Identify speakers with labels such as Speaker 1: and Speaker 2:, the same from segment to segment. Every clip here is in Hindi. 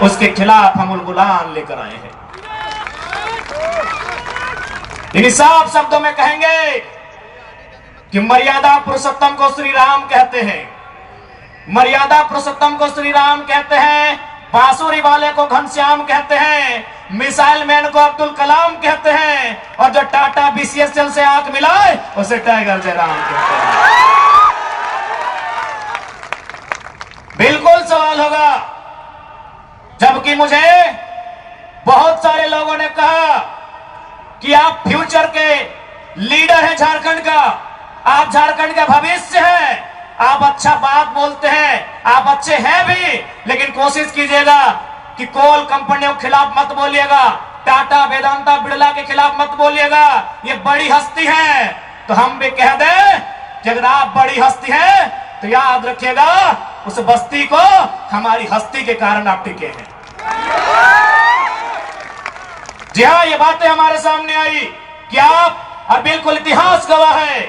Speaker 1: उसके खिलाफ हम उलगुलान लेकर आए हैं। इन साफ शब्दों में कहेंगे कि मर्यादा पुरुषोत्तम को श्री राम कहते हैं, मर्यादा पुरुषोत्तम को श्री राम कहते हैं, बांसुरी वाले को घनश्याम कहते हैं, मिसाइल मैन को अब्दुल कलाम कहते हैं, और जो टाटा बीसीएसएल से आंख मिलाए उसे टाइगर जयराम कहते हैं। बिल्कुल सवाल होगा, जबकि मुझे बहुत सारे लोगों ने कहा कि आप फ्यूचर के लीडर हैं झारखंड का, आप झारखंड का भविष्य हैं, आप अच्छा बात बोलते हैं, आप अच्छे हैं भी, लेकिन कोशिश कीजिएगा कि कोल कंपनियों के खिलाफ मत बोलिएगा, टाटा वेदांता बिड़ला के खिलाफ मत बोलिएगा, ये बड़ी हस्ती है। तो हम भी कह दें कि अगर आप बड़ी हस्ती हैं तो याद रखिएगा उस बस्ती को हमारी हस्ती के कारण आप टिके हैं। जी हाँ, ये बातें हमारे सामने आई कि आप, और बिल्कुल इतिहास गवाह है,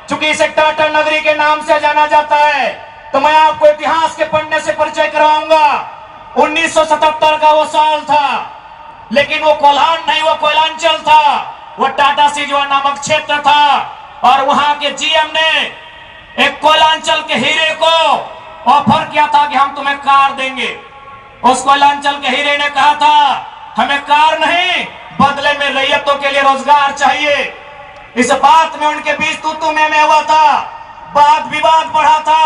Speaker 1: चूंकि इसे टाटा नगरी के नाम से जाना जाता है, तो मैं आपको इतिहास के पढ़ने से परिचय करवाऊंगा। 1977 का वो साल था, लेकिन वो कोल्हान नहीं, वो कोयलांचल था, वो टाटा सिजवा नामक क्षेत्र था, और वहां के जीएम ने एक कोयलांचल के हीरे को ऑफर किया था कि हम तुम्हें कार देंगे। उस कोयलांचल के हीरे ने कहा था हमें कार नहीं, बदले में रैयतों के लिए रोजगार चाहिए। इस बात में उनके बीच तू मैं हुआ था, वाद विवाद बढ़ा था,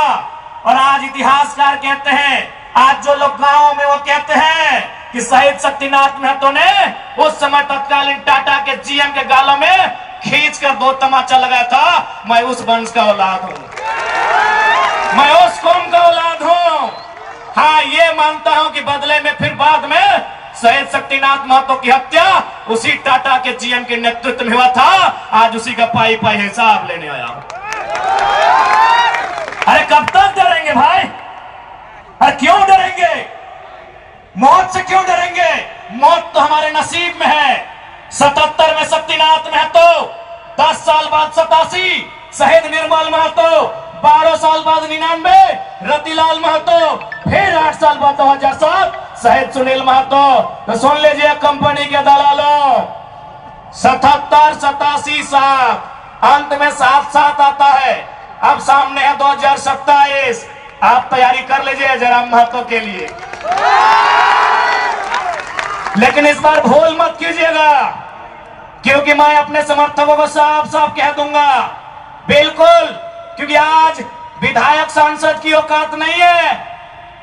Speaker 1: और आज इतिहासकार कहते हैं, आज जो लोग गांव में वो कहते हैं कि शहीद शक्तिनाथ महतो ने उस समय तत्कालीन टाटा के जीएम के गालों में खींचकर 2 तमाचा लगाया था। मैं उस वंश का औलाद हूं, मैं उस कौम का औलाद हूं। हाँ, ये मानता हूं कि बदले में फिर बाद में शहीद शक्तिनाथ महतो की हत्या उसी टाटा के जीएम के नेतृत्व में हुआ था। आज उसी का पाई पाई हिसाब लेने आया हूं। अरे कब तक डरेंगे भाई? अरे क्यों डरेंगे? मौत से क्यों डरेंगे? मौत तो हमारे नसीब में है। 77 में शक्तिनाथ महतो, 10 साल बाद 87 शहीद निर्मल महतो, 12 साल बाद 99 रतिलाल महतो, फिर 8 साल बाद 2007 शहीद सुनील महतो। तो सुन लीजिए कंपनी के दलालों, 77, 87 साल, अंत में 7 आता है। अब सामने है 2027, आप तैयारी कर लीजिए जयराम महतो के लिए। लेकिन इस बार भूल मत कीजिएगा, क्योंकि मैं अपने समर्थकों को साफ साफ कह दूंगा, बिल्कुल, क्योंकि आज विधायक सांसद की औकात नहीं है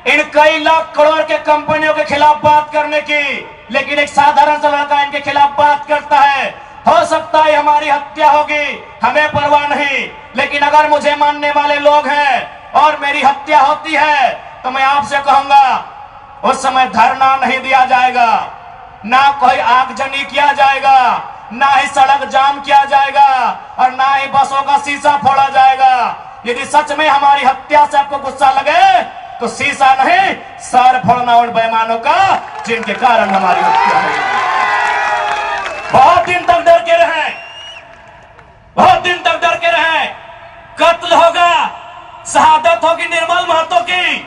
Speaker 1: इन कई लाख करोड़ के कंपनियों के खिलाफ बात करने की, लेकिन एक साधारण सा लड़का इनके खिलाफ बात करता है। हो सकता है हमारी हत्या होगी, हमें परवाह नहीं, लेकिन अगर मुझे मानने वाले लोग हैं और मेरी हत्या होती है तो मैं आपसे कहूंगा उस समय धरना नहीं दिया जाएगा, ना कोई आगजनी किया जाएगा, ना ही सड़क जाम किया जाएगा, और ना ही बसों का शीशा फोड़ा जाएगा। यदि सच में हमारी हत्या से आपको गुस्सा लगे तो शीशा नहीं, सर फोड़ना उन बेईमानों का जिनके कारण हमारी हत्या हुई। बहुत दिन तक डर के रहे, बहुत दिन तक डर के रहे। कत्ल होगा, शहादत होगी निर्मल महतो की,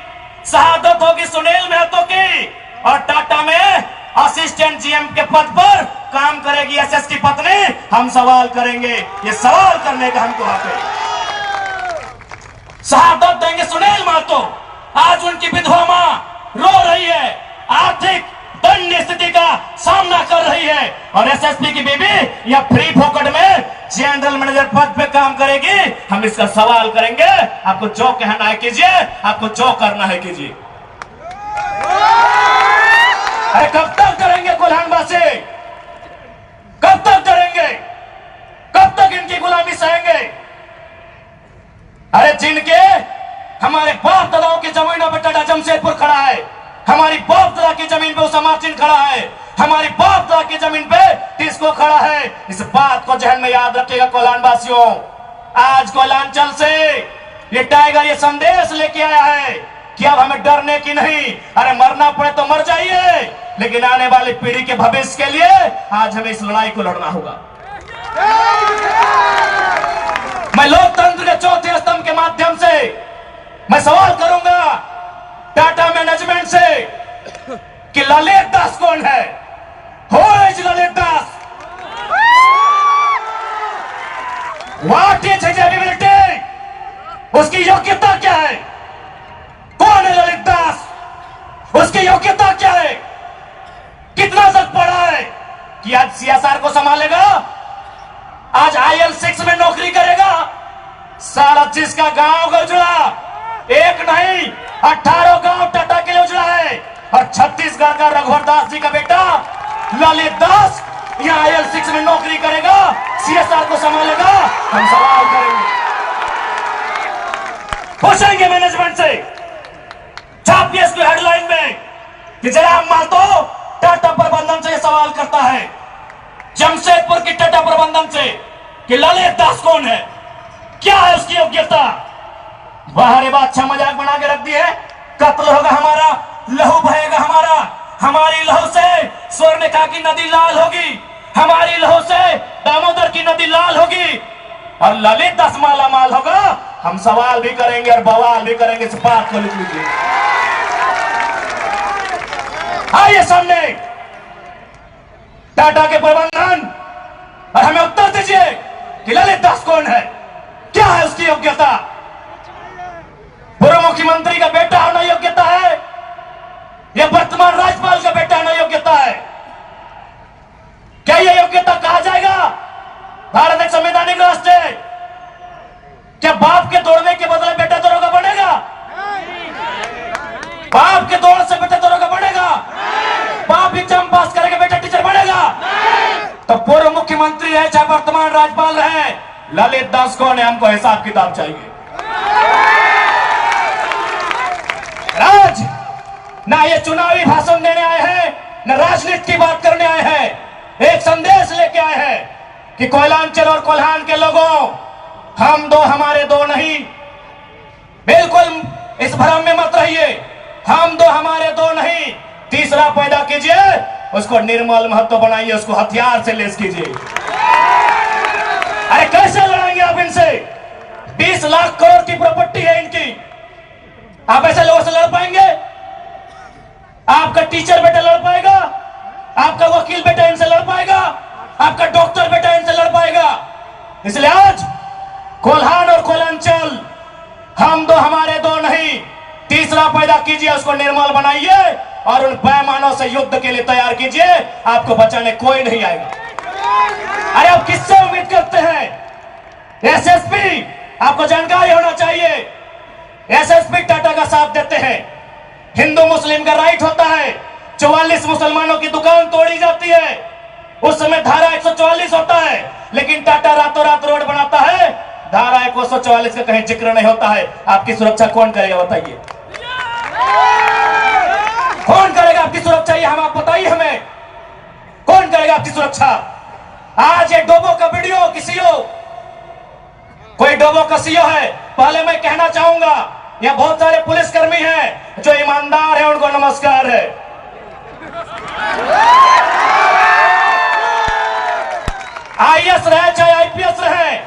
Speaker 1: शहादत होगी सुनील महतो की, और टाटा में असिस्टेंट जीएम के पद पर काम करेगी एसएस की पत्नी। हम सवाल करेंगे, ये सवाल करने का हमको हक है। शहादत देंगे सुनील महतो। आज उनकी विधवा मां रो रही है, आर्थिक दयनीय स्थिति का सामना कर रही है, और एसएसपी की बीबी या फ्री फोकट में जनरल मैनेजर पद पे काम करेगी। हम इसका सवाल करेंगे, आपको जो कहना है कीजिए, आपको जो करना है कीजिए। अरे कब तक डरेंगे कोल्हानवासी? कब तक डरेंगे? कब तक इनकी गुलामी सहेंगे? अरे जिनके हमारे बाप दादाओं की जमीनों पे टाटा जमशेदपुर खड़ा है, हमारी बाप दादा की जमीन पे उसामा मार्टिन खड़ा है, हमारी बाप दादा की जमीन पे टिस्को खड़ा है। इस बात को जहन में याद रखिएगा कोल्हानवासियों। आज कोयलांचल से ये टाइगर ये संदेश लेके आया है कि अब हमें डरने की नहीं, अरे मरना पड़े तो मर जाइए, लेकिन आने वाली पीढ़ी के भविष्य के लिए आज हमें इस लड़ाई को लड़ना होगा। मैं लोकतंत्र के चौथे स्तंभ के माध्यम से मैं सवाल करूंगा टाटा मैनेजमेंट से कि ललित दास कौन है। Who is Lalit Das? What is his ability? उसकी योग्यता क्या है? कौन है ललित दास? उसकी योग्यता क्या है? कितना तक पढ़ा है कि आज सीएसआर को संभालेगा, आज IL6 में नौकरी करेगा। सारा जिसका गांव का उजड़ा, एक नहीं 18 गांव टाटा के लिए उजड़ा है। और छत्तीसगढ़ का रघुवर दास जी का बेटा ललित दास यहाँ IL6 में नौकरी करेगा, सीएसआर को संभालेगा। हम सवाल करेंगे, पूछेंगे मैनेजमेंट से, छापिए इसको हेडलाइन में कि जयराम महतो टाटा प्रबंधन से सवाल करता है, जमशेदपुर की टाटा प्रबंधन से, कि ललित दास कौन है, क्या है उसकी योग्यता। बाहर बात अच्छा मजाक बना के रख दी है। कत्ल होगा हमारा, लहू बहेगा हमारा, हमारी लहू से स्वर्णरेखा की नदी लाल होगी, हमारी लहू से दामोदर की नदी लाल होगी, और ललित दास माला माल होगा। हम सवाल भी करेंगे और बवाल भी करेंगे। इस बात को लिख लीजिए। आइए सामने टाटा के प्रबंधन, और हमें उत्तर दीजिए कि ललित दास कौन है, क्या है उसकी योग्यता। पूर्व मुख्यमंत्री का बेटा होना योग्यता है या वर्तमान राज्यपाल का बेटा होना योग्यता है? क्या यह योग्यता कहा जाएगा? भारत एक संवैधानिक राष्ट्र है। क्या बाप के दौड़ने के बदले बेटा दरोगा बनेगा? बाप के दौड़ से बेटा दरोगा बनेगा? बाप एग्जाम पास करेगा, बेटा टीचर बनेगा? तो पूर्व मुख्यमंत्री है चाहे वर्तमान राज्यपाल रहे, ललित दास कौन है, हमको हिसाब किताब चाहिए। राज ना ये चुनावी भाषण देने आए हैं, न राजनीति की बात करने आए हैं। एक संदेश लेके आए हैं कि कोयलांचल और कोल्हान के लोगों, हम दो हमारे दो नहीं। बिल्कुल इस भ्रम में मत रहिए, हम दो हमारे दो नहीं। तीसरा पैदा कीजिए, उसको निर्मल महतो बनाइए, उसको हथियार से लेस कीजिए। अरे कैसे लड़ेंगे आप इनसे? 20 लाख करोड़ की प्रॉपर्टी है इनकी, आप ऐसे लोगों से लड़ पाएंगे? आपका टीचर बेटा लड़ पाएगा? आपका वकील बेटा इनसे लड़ पाएगा? आपका डॉक्टर बेटा इनसे लड़ पाएगा? इसलिए आज कोल्हान और कोयलांचल, हम दो हमारे दो नहीं। तीसरा पैदा कीजिए, उसको निर्मल बनाइए और उन पैमानों से युद्ध के लिए तैयार कीजिए। आपको बचाने कोई नहीं आएगा। अरे आप किससे उम्मीद करते हैं? एसएसपी, आपको जानकारी होना चाहिए, एसएसपी टाटा का साथ देते हैं। हिंदू मुस्लिम का राइट होता है, 44 मुसलमानों की दुकान तोड़ी जाती है, उस समय धारा 144 होता है, लेकिन टाटा रातों रात रोड बनाता है, धारा 144 का कहीं जिक्र नहीं होता है। आपकी सुरक्षा कौन करेगा बताइए? कौन करेगा आपकी सुरक्षा? ये हम आप बताइए हमें, कौन करेगा आपकी सुरक्षा? आज ये डोबो का वीडियो किसी हो, कोई डोबो का सीओ है, पहले मैं कहना चाहूंगा यहाँ बहुत सारे पुलिसकर्मी हैं जो ईमानदार हैं, उनको नमस्कार है। आईएएस रहे चाहे आईपीएस रहे,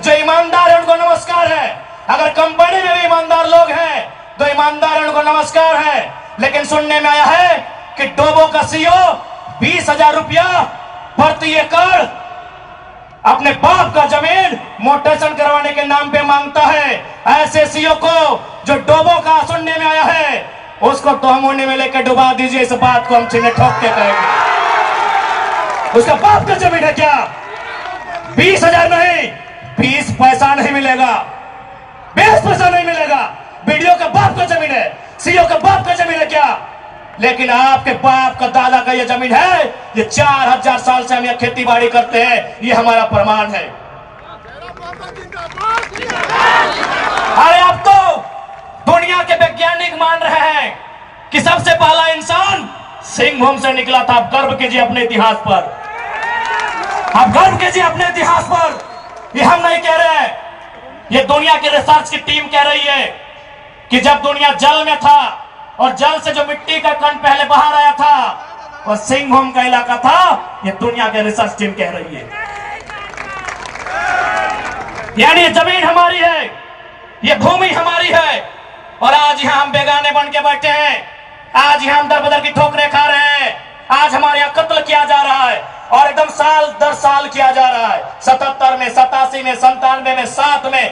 Speaker 1: जो ईमानदार है उनको नमस्कार है। अगर कंपनी में भी ईमानदार लोग हैं तो ईमानदार है, उनको नमस्कार है। लेकिन सुनने में आया है कि डोबो का सीओ 20,000 रुपया प्रति एकड़ अपने बाप का जमीन मोटेशन करवाने के नाम पे मांगता है। ऐसे सीओ को जो डोबो का सुनने में आया है, उसको तोहमुने में लेकर डुबा दीजिए। इस बात को हम सीने ठोक के कहेंगे। उसका बाप का जमीन है क्या? 20,000 नहीं, 20 पैसा नहीं मिलेगा, 20 पैसा नहीं मिलेगा। वीडियो का बाप का जमीन है, सीओ का बाप का जमीन है क्या? लेकिन आपके बाप का दादा का ये जमीन है। ये 4000 साल से हम ये खेती बाड़ी करते हैं, ये हमारा प्रमाण है। अरे आप तो दुनिया के वैज्ञानिक मान रहे हैं कि सबसे पहला इंसान सिंहभूम से निकला था। आप गर्व कीजिए अपने इतिहास पर, आप गर्व कीजिए अपने इतिहास पर। ये हम नहीं कह रहे हैं, ये दुनिया की रिसर्च की टीम कह रही है कि जब दुनिया जल में था और जल से जो मिट्टी का कण पहले बाहर आया था और सिंहभूम का इलाका था। ये दुनिया की रिसर्च टीम कह रही है। यानी ये जमीन हमारी है, ये भूमि हमारी है, और आज यहां हम बेगाने बन के बैठे हैं। आज यहां हम दर बदर की ठोकरें खा रहे हैं। और एकदम साल दर साल किया जा रहा है। 77 में, 87 में, 97 में, 7 में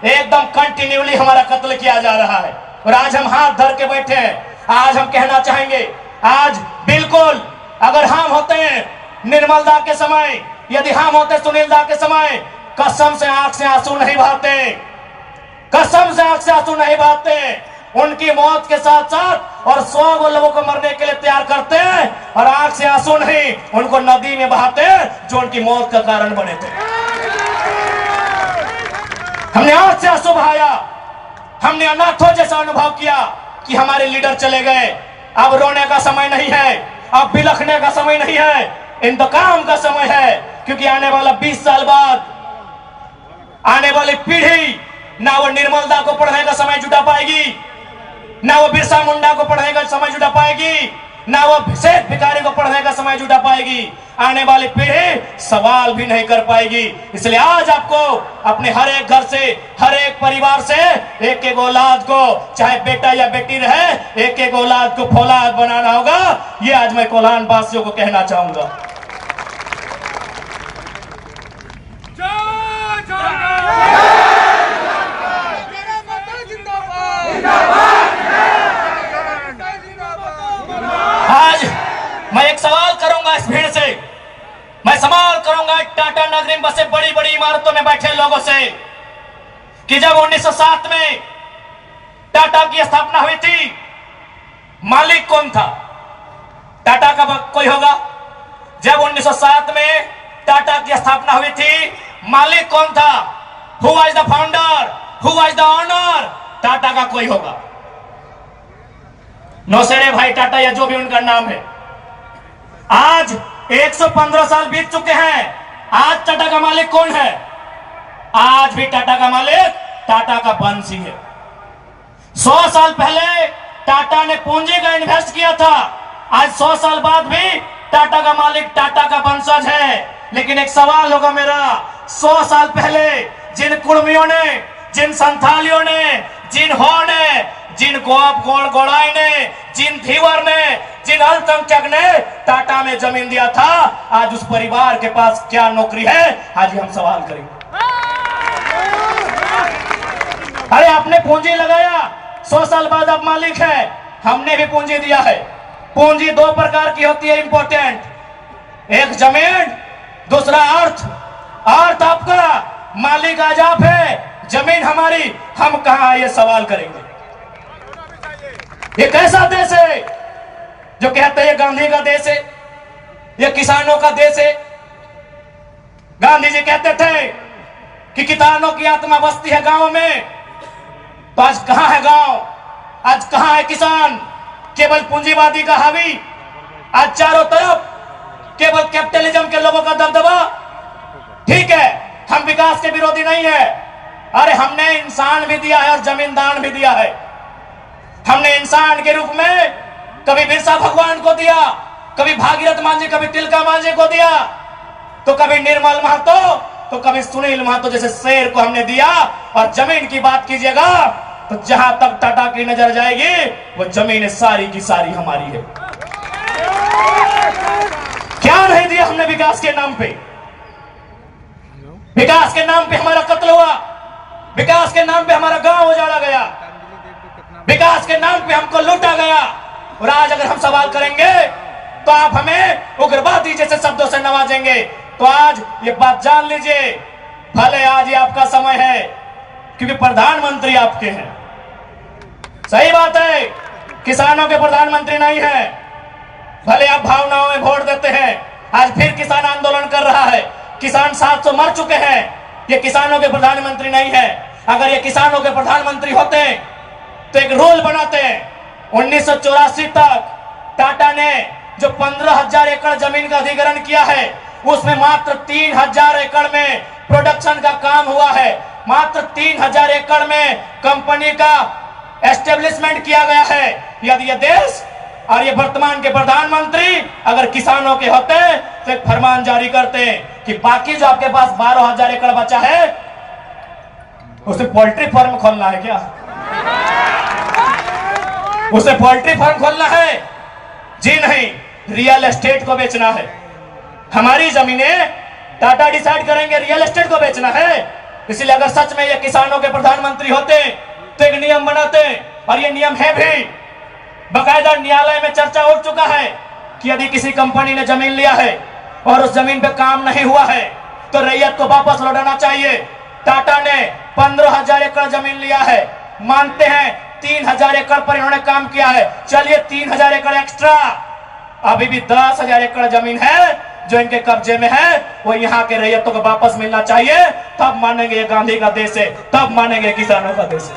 Speaker 1: एकदम कंटिन्यूली हमारा कत्ल किया जा रहा है। और आज हम हाथ धर के बैठे हैं। आज हम कहना चाहेंगे, आज बिल्कुल अगर हम होते हैं निर्मल दा के समय, यदि हम होते सुनील दा के समय, कसम से आंख से आंसू नहीं बहाते, कसम से आंख से आंसू नहीं बहाते। उनकी मौत के साथ साथ और 100 लोगों को मरने के लिए तैयार करते हैं और आंख से आंसू नहीं उनको नदी में बहाते हैं जो उनकी मौत का कारण बने थे। हमने आंख से आंसू बहाया, हमने अनाथों जैसा अनुभव किया कि हमारे लीडर चले गए। अब रोने का समय नहीं है, अब बिलखने का समय नहीं है, इंतकाम का समय है। क्योंकि आने वाला 20 साल बाद आने वाली पीढ़ी ना वो निर्मल दा को पढ़ने का समय जुटा पाएगी, ना वो बिरसा मुंडा को पढ़ने का समय जुटा पाएगी, ना वो सेठ भिखारी को पढ़ने का समय जुटा पाएगी। आने वाली पीढ़ी सवाल भी नहीं कर पाएगी। इसलिए आज आपको अपने हर एक घर से, हर एक परिवार से एक एक औलाद को, चाहे बेटा या बेटी रहे, एक एक औलाद को फौलाद बनाना होगा। ये आज मैं कोल्हान वासियों को कहना चाहूंगा। आज मैं एक सवाल करूंगा इस भीड़ से, मैं सवाल करूंगा टाटा नगरी में बसे बड़ी बड़ी इमारतों में बैठे लोगों से कि जब 1907 में टाटा की स्थापना हुई थी, मालिक कौन था? टाटा का कोई होगा? जब 1907 में टाटा की स्थापना हुई थी, मालिक कौन था? Who was the founder? Who was the owner? Tata का कोई होगा? नौसेरे भाई टाटा या जो भी उनका नाम है। आज 115 साल बीत चुके हैं। आज टाटा का मालिक कौन है? आज भी टाटा का मालिक टाटा का वंश ही है। 100 साल पहले टाटा ने पूंजी का इन्वेस्ट किया था, आज 100 साल बाद भी टाटा का मालिक टाटा का वंशज है। लेकिन एक सवाल होगा मेरा, 100 साल पहले जिन कुर्मियों ने, जिन संथालियों ने, जिन हो ने, जिन गोड़ाई ने, जिन धीवर ने, जिन अल्पसंख्यक ने टाटा में जमीन दिया था, आज उस परिवार के पास क्या नौकरी है? आज हम सवाल करेंगे। अरे आपने पूंजी लगाया, 100 साल बाद आप मालिक है। हमने भी पूंजी दिया है। पूंजी 2 प्रकार की होती है इंपॉर्टेंट, एक जमीन, दूसरा अर्थ। अर्थ आपका, मालिक आज आप है, जमीन हमारी, हम कहां ये सवाल करेंगे। ये कैसा देश है जो कहते हैं गांधी का देश है, ये किसानों का देश है? गांधी जी कहते थे कि किसानों की आत्मा बसती है गांव में, तो आज कहां है गांव? आज कहां है किसान? केवल पूंजीवादी का हावी, आज चारों तरफ केवल कैपिटलिज्म के लोगों का दबदबा। ठीक है, हम विकास के विरोधी नहीं है। अरे हमने इंसान भी दिया है और जमीन दान भी दिया है। हमने इंसान के रूप में कभी बिरसा भगवान को दिया, कभी भागीरथ मांझी, कभी तिलका मांझी को दिया, तो कभी निर्मल महतो, तो कभी सुनील महतो जैसे शेर को हमने दिया। और जमीन की बात कीजिएगा तो जहां तक टाटा की नजर जाएगी वो जमीन सारी की सारी हमारी है। क्या नहीं दिया हमने विकास के नाम पे? विकास के नाम पे हमारा कत्ल हुआ, विकास के नाम पे हमारा गांव उजाड़ा गया, विकास के नाम पे हमको लूटा गया। और आज अगर हम सवाल करेंगे तो आप हमें उग्रवादी जैसे शब्दों से नवाजेंगे। तो आज ये बात जान लीजिए, भले आज ये आपका समय है क्योंकि प्रधानमंत्री आपके हैं। सही बात है, किसानों के प्रधानमंत्री नहीं है। भले आप भावनाओं में वोट देते हैं, आज फिर किसान आंदोलन कर रहा है। किसान 700 मर चुके हैं, ये किसानों के प्रधानमंत्री नहीं है। अगर ये किसानों के प्रधानमंत्री होते तो एक रूल बनाते। 1984 तक टाटा ने जो 15,000 एकड़ जमीन का अधिग्रहण किया है, उसमें मात्र 3,000 एकड़ में प्रोडक्शन का काम हुआ है। मात्र 3,000 एकड़ में कंपनी का एस्टेब्लिशमेंट किया गया है। यदि ये देश और ये वर्तमान के प्रधानमंत्री अगर किसानों के होते तो एक फरमान जारी करते कि बाकी जो आपके पास 12,000 एकड़ बचा है उसे पोल्ट्री फार्म खोलना है क्या? उसे पोल्ट्री फार्म खोलना है? जी नहीं, रियल एस्टेट को बेचना है। हमारी जमीनें टाटा डिसाइड करेंगे रियल एस्टेट को बेचना है। इसलिए अगर सच में ये किसानों के प्रधानमंत्री होते तो एक नियम बनाते, और ये नियम है भी, बकायदा न्यायालय में चर्चा उठ चुका है कि यदि किसी कंपनी ने जमीन लिया है और उस जमीन पे काम नहीं हुआ है तो रैयत को वापस लौटाना चाहिए। टाटा ने 15,000 एकड़ जमीन लिया है, मानते हैं 3,000 एकड़ पर इन्होंने काम किया है, चलिए 3,000 एकड़ एक्स्ट्रा, अभी भी 10,000 एकड़ जमीन है जो इनके कब्जे में है, वो यहाँ के रैयतों को वापस मिलना चाहिए। तब मानेंगे ये गांधी का देश है, तब मानेंगे किसानों का देश है।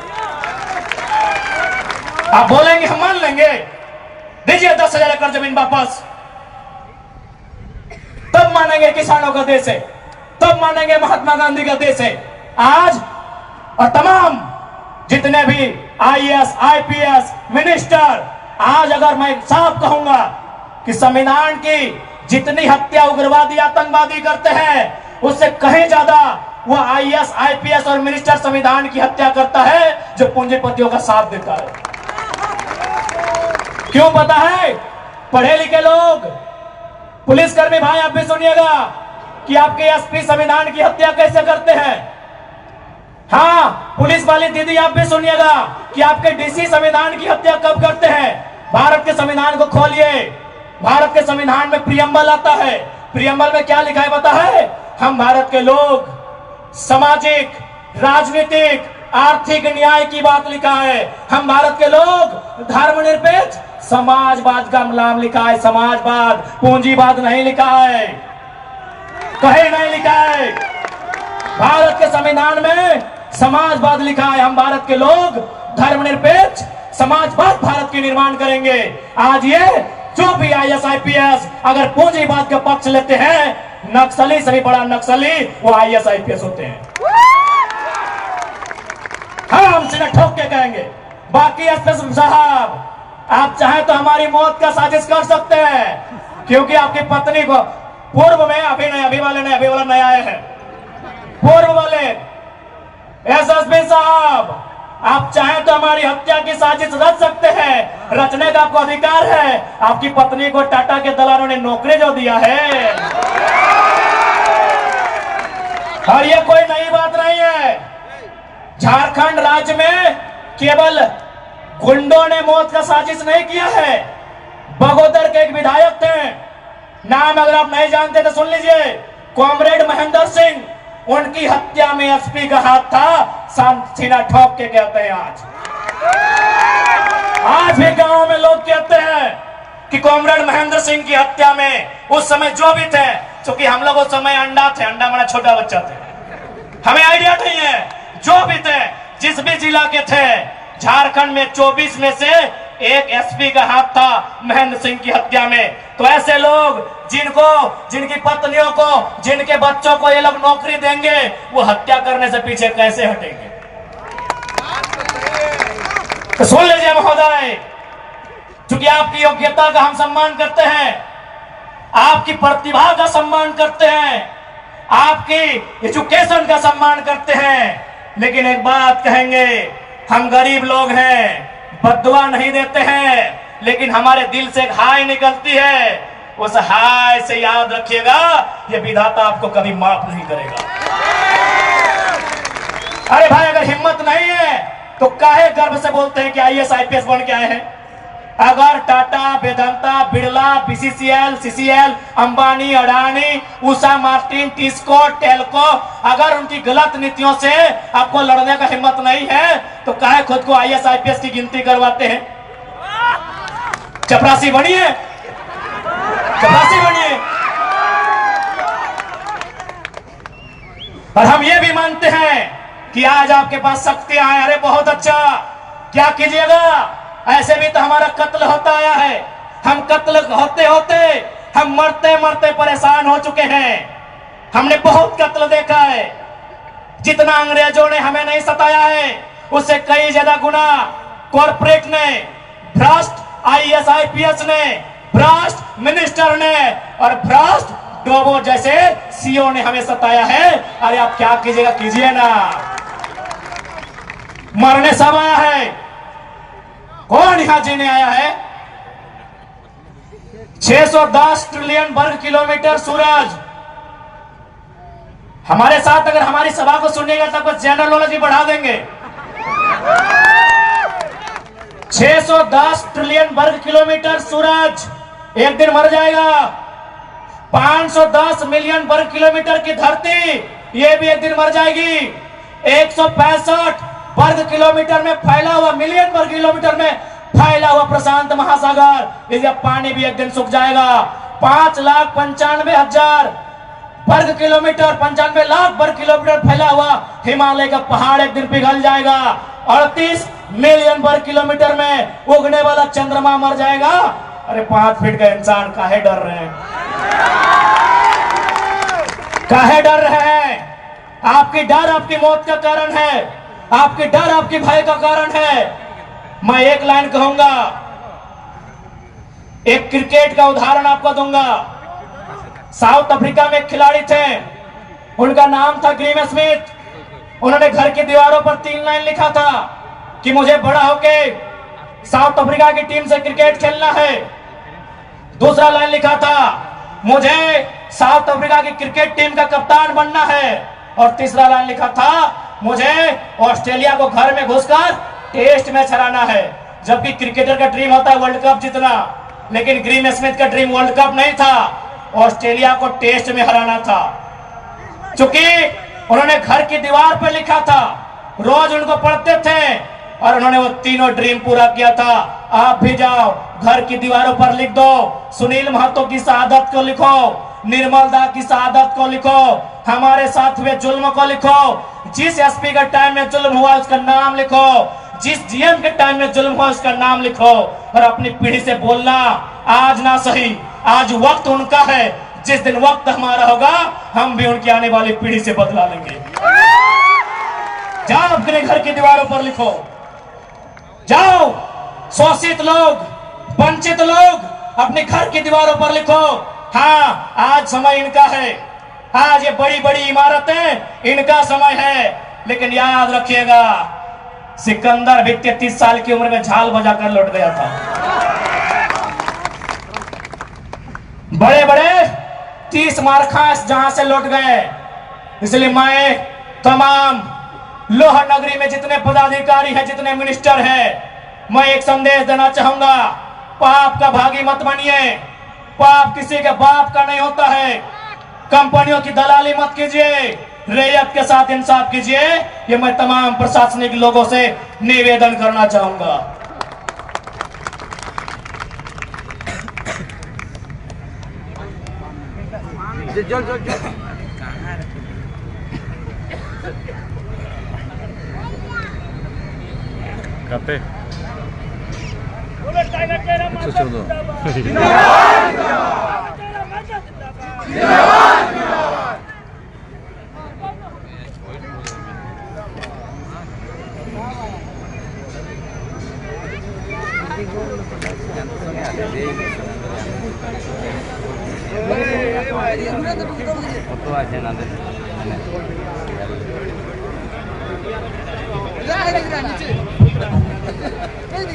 Speaker 1: आप बोलेंगे हम मान लेंगे, दीजिए 10,000 एकड़ जमीन वापस, तब मानेंगे किसानों का देश है, तब मानेंगे महात्मा गांधी का देश है। आज और तमाम जितने भी आईएएस, आईपीएस, मिनिस्टर, आज अगर मैं साफ कहूंगा कि संविधान की जितनी हत्या उग्रवादी आतंकवादी करते हैं उससे कहीं ज्यादा वो आईएएस, आईपीएस और मिनिस्टर संविधान की हत्या करता है जो पूंजीपतियों का साथ देता है। क्यों पता है? पढ़े लिखे लोग, पुलिसकर्मी भाई आप भी सुनिएगा कि आपके एसपी संविधान की हत्या कैसे करते हैं। हाँ, पुलिस वाली दीदी आप भी सुनिएगा कि आपके डीसी संविधान की हत्या कब करते हैं। भारत के संविधान को खोलिए, भारत के संविधान में प्रियम्बल आता है, प्रियम्बल में क्या लिखा है पता है? हम भारत के लोग सामाजिक, राजनीतिक, आर्थिक न्याय की बात लिखा है। हम भारत के लोग धर्मनिरपेक्ष समाजवाद का नाम लिखा है, समाजवाद, पूंजीवाद नहीं लिखा है, कहीं नहीं लिखा है। भारत के संविधान में समाजवाद लिखा है। हम भारत के लोग धर्मनिरपेक्ष समाजवाद भारत की निर्माण करेंगे। आज ये जो भी आईएएस, आईपीएस अगर पूंजीवाद का पक्ष लेते हैं, नक्सली से भी बड़ा नक्सली वो आईएएस, आईपीएस होते हैं। हाँ, हम सीधे ठोक के कहेंगे। बाकी एसपी साहब, आप चाहे तो हमारी मौत का साजिश कर सकते हैं, क्योंकि आपकी पत्नी को पूर्व में, अभी नहीं, अभी वाला नए आए हैं, पूर्व वाले एसएसपी साहब, आप चाहे तो हमारी हत्या की साजिश रच सकते हैं, रचने का आपको अधिकार है। आपकी पत्नी को टाटा के दलालों ने नौकरी जो दिया है, और ये कोई नई बात नहीं है। झारखंड राज्य में केवल गुंडों ने मौत का साजिश नहीं किया है। बगोदर के एक विधायक थे, नाम अगर आप नहीं जानते तो सुन लीजिए, कॉमरेड महेंद्र सिंह, उनकी हत्या में एसपी का हाथ था। सीना ठोक के कहते हैं आज भी गांव में लोग कहते हैं कि कॉमरेड महेंद्र सिंह की हत्या में उस समय जो भी थे, क्योंकि हम लोग उस समय अंडा थे, अंडा हमारा छोटा बच्चा थे, हमें आइडिया नहीं है, जो भी थे, जिस भी जिला के थे, झारखंड में 24 में से एक एसपी का हाथ था महेंद्र सिंह की हत्या में। तो ऐसे लोग जिनकी पत्नियों को, जिनके बच्चों को ये लोग नौकरी देंगे, वो हत्या करने से पीछे कैसे हटेंगे? तो सुन लीजिए महोदय, क्योंकि आपकी योग्यता का हम सम्मान करते हैं, आपकी प्रतिभा का सम्मान करते हैं, आपकी एजुकेशन का सम्मान करते हैं, लेकिन एक बात कहेंगे, हम गरीब लोग हैं, बद्दुआ नहीं देते हैं, लेकिन हमारे दिल से एक हाय निकलती है। उस हाय से याद रखिएगा, ये विधाता आपको कभी माफ नहीं करेगा। अरे भाई, अगर हिम्मत नहीं है तो काहे गर्व से बोलते हैं कि आईएएस, आईपीएस बन के आए हैं? अगर Tata, Vedanta, Birla, BCCL, CCL, Ambani, Adani, Usha Martin, TISCO, Telco, अगर उनकी गलत नीतियों से आपको लड़ने का हिम्मत नहीं है तो काहे खुद को आईएएस, आईपीएस की गिनती करवाते हैं? चपरासी बनिए, चपरासी बनिए। और हम ये भी मानते हैं कि आज आपके पास शक्तियां हैं। अरे बहुत अच्छा, क्या कीजिएगा? ऐसे भी तो हमारा कत्ल होता आया है। हम कत्ल होते होते हम मरते मरते परेशान हो चुके हैं। हमने बहुत कत्ल देखा है। जितना अंग्रेजों ने हमें नहीं सताया है, उससे कई ज्यादा गुना कॉर्पोरेट ने, भ्रष्ट आईएएस, आईपीएस ने, भ्रष्ट मिनिस्टर ने और भ्रष्ट डोबो जैसे सीओ ने हमें सताया है। अरे आप क्या कीजिएगा, कीजिए ना। मरने सब आया है, कौन यहां जीने आया है? 610 ट्रिलियन वर्ग किलोमीटर सूरज। हमारे साथ अगर हमारी सभा को सुनिएगा तब बस जनरल नॉलेज ही बढ़ा देंगे। 610 ट्रिलियन वर्ग किलोमीटर सूरज एक दिन मर जाएगा। 510 मिलियन वर्ग किलोमीटर की धरती ये भी एक दिन मर जाएगी। 165 वर्ग किलोमीटर में फैला हुआ, मिलियन वर्ग किलोमीटर में फैला हुआ प्रशांत महासागर, इसका पानी भी एक दिन सूख जाएगा। 5,95,000 वर्ग किलोमीटर, 95 लाख वर्ग किलोमीटर फैला हुआ हिमालय का पहाड़ एक दिन पिघल जाएगा। 38 मिलियन वर्ग किलोमीटर में उगने वाला चंद्रमा मर जाएगा। अरे 5 फीट का इंसान काहे डर रहे हैं, काहे डर रहे हैं? आपकी डर आपकी मौत का कारण है, आपकी डर आपकी भय का कारण है। मैं एक लाइन कहूंगा, एक क्रिकेट का उदाहरण आपको दूंगा। साउथ अफ्रीका में एक खिलाड़ी थे, उनका नाम था ग्रीम स्मिथ। उन्होंने घर की दीवारों पर 3 लाइन लिखा था कि मुझे बड़ा होके साउथ अफ्रीका की टीम से क्रिकेट खेलना है। दूसरा लाइन लिखा था मुझे साउथ अफ्रीका की क्रिकेट टीम का कप्तान बनना है। और तीसरा लाइन लिखा था मुझे ऑस्ट्रेलिया को घर में घुसकर टेस्ट मैच हराना है। जबकि क्रिकेटर का ड्रीम होता है वर्ल्ड कप जीतना, लेकिन ग्रीम स्मिथ का ड्रीम वर्ल्ड कप नहीं था, ऑस्ट्रेलिया को टेस्ट में हराना था। क्योंकि उन्होंने घर की दीवार पर लिखा था, रोज उनको पढ़ते थे और उन्होंने वो तीनों ड्रीम पूरा किया था। आप भी जाओ, घर की दीवारों पर लिख दो, सुनील महतो की शहादत को लिखो, निर्मल दा की शहादत को लिखो, हमारे साथ हुए जुल्म को लिखो, जिस एसपी का टाइम में जुल्म हुआ उसका नाम लिखो, जिस जीएम के टाइम में जुल्म हुआ उसका नाम लिखो। और अपनी पीढ़ी से बोलना, आज ना सही, आज वक्त उनका है, जिस दिन वक्त हमारा होगा हम भी उनकी आने वाली पीढ़ी से बदला लेंगे। जाओ अपने घर की दीवारों पर लिखो, जाओ शोषित लोग, वंचित लोग अपने घर की दीवारों पर लिखो। हाँ, आज समय इनका है, आज ये बड़ी बड़ी इमारतें इनका समय है। लेकिन याद रखिएगा, सिकंदर भी 33 साल की उम्र में झाल बजाकर लौट गया था। बड़े बड़े 30 मारखास जहां से लौट गए। इसलिए मैं तमाम लोहर नगरी में जितने पदाधिकारी हैं, जितने मिनिस्टर हैं, मैं एक संदेश देना चाहूंगा, पाप का भागी मत बनिए। पाप किसी के बाप का नहीं होता है। कंपनियों की दलाली मत कीजिए, रैयत के साथ इंसाफ कीजिए। ये मैं तमाम प्रशासनिक लोगों से निवेदन करना चाहूंगा।
Speaker 2: Kape.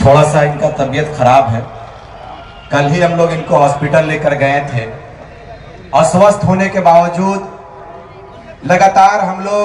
Speaker 3: थोड़ा सा इनका तबीयत खराब है। कल ही हम लोग इनको हॉस्पिटल लेकर गए थे। अस्वस्थ होने के बावजूद लगातार हम लोग